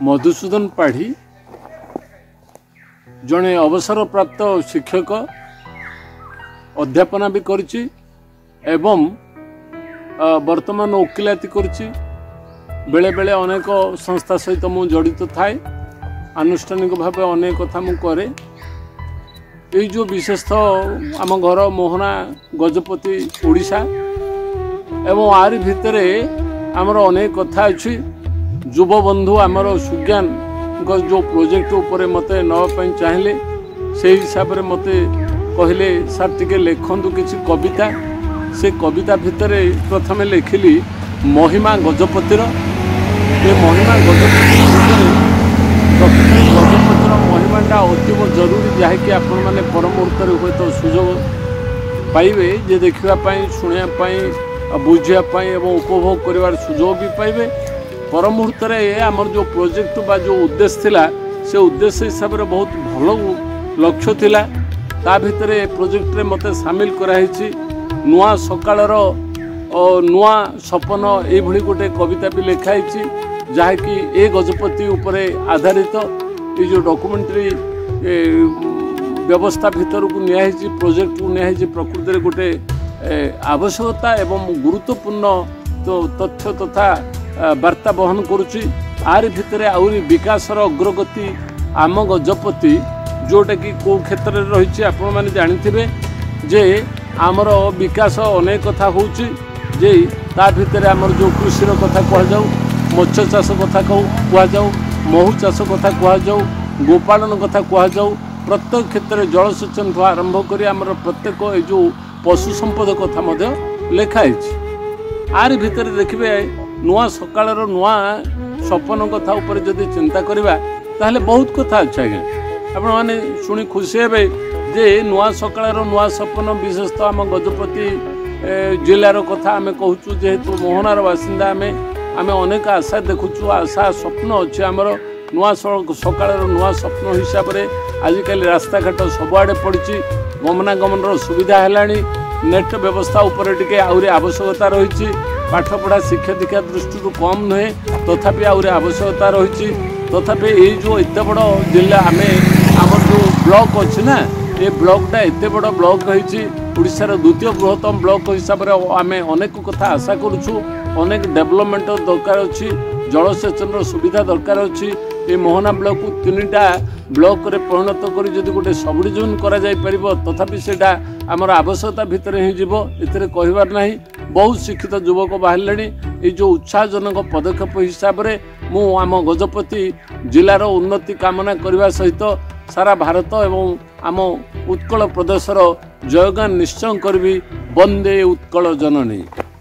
मधुसूदन पाढ़ी जड़े अवसर प्राप्त शिक्षक अध्यापना भी करिछि एवं वर्तमान वकिलाती करिछि। बेले बेले अनेक संस्था सहित मु जड़ित थाए, आनुष्ठानिक भाव अनेक कथा मु करे। ये जो विशेषतः आम घर मोहना गजपति ओडिशा एवं आरि भितरे आमर अनेक कथा अच्छी। युव बंधु आमर सुज्ञान जो प्रोजेक्ट उपरे मते नवाई चाहिए से हिसाब से मते कहले सर टिके लिखंतु किसी कविता। से कविता भितर प्रथम लिखिली महिमा गजपतिर। ये महिमा गजपति गजपतिर महिमाटा अतीव जरूरी जहाँकि आपण मैंने पर मुहूर्त हुए तो सुजोग पाइबे जे देखापी शुणापी बुझापी और उपभोग कर सुजोग भी पाइबे। पर मुहूर्त आमर जो प्रोजेक्ट बा जो उद्देश्य थिला से उद्देश्य हिसाब से बहुत भल लक्ष्य थिला। ता भितर प्रोजेक्ट रे मते सामिल कराई नुआ सकाळर नुआ सपन ये गोटे कविता भी लिखाई जहाँकि ए गजपति उपरे आधारित ये जो डॉक्यूमेंट्री व्यवस्था भितर को नियाही प्रोजेक्ट को नियाही प्रकृति गोटे आवश्यकता एवं गुरुत्वपूर्ण तो तथ्य तथा वार्ता बहन करुच्ची। आरि भितर आउरी विकासर अग्रगति आम गजपति जोटा कि कौ क्षेत्र में रही आपण मैंने जानिथिबे जे आमर विकास अनेक कथा होउची जे ता भितर आमर जो कृषि कथा कह जाऊ, मत्स्य चाष कथा कह जाऊ, महू चाष कथा कह जाऊ, गोपालन कथा कह जाऊ, प्रत्येक क्षेत्र में जलसेचन ठू आरंभ कर आमर प्रत्येक जो पशु संपद कथा मध्य लिखाई। आरि भितर देखिए नुआ सकाळर नुआ सपन कथा उपर जदि चिंता करबा ताहले बहुत कथा अच्छा आज्ञा आपण माने शुणी खुशी हेबे जे नुआ सकाळर नुआ सपन विशेषतः आम गजपति जिलार कथा आमे कहूचु। जेहेतु मोहनार बासिंदा आमे अनेक आशा देखुचु, आशा स्वप्न अच्छे आमर नुआ सकाळर नुआ स्वप्न हिसाब से आजिकल रास्ता घाट सबुआड़े पड़ी गमनागमन सुविधा है। नेट व्यवस्था उपर टिके आउरी आवश्यकता रही। पाठपढ़ा शिक्षा दीक्षा दृष्टि कम नुहे तथापि आउरी आवश्यकता रही। तथापि ये जो एत बड़ जिला आमे आमर जो ब्लॉक अच्छी ना ये ब्लॉकटा एत बड़ ब्लॉक होती ओडिशार द्वितीय बृहत्तम ब्लॉक हिसाब से आमे अनेक कथा आशा करुचु। अनेक डेवलपमेंट दरकार अच्छी, जलसेचन सुविधा दरकार अच्छी। ये मोहना ब्लॉक को 3टा ब्लॉक रे परिणत कर जदि गोटे सब डिविजन करा जाय परिबो तथापि सेटा आमर आवश्यकता भितर ही जीवो एथिरे कहिबार नाही। बहुत शिक्षित युवक बाहरले। ये जो उत्साहजनक पदक्षेप हिसाब से मु आम गजपति जिलार उन्नति कामना करने सहित सारा भारत एवं आम उत्कल प्रदेशर जयगान निश्चय करी। वंदे उत्कल जननी।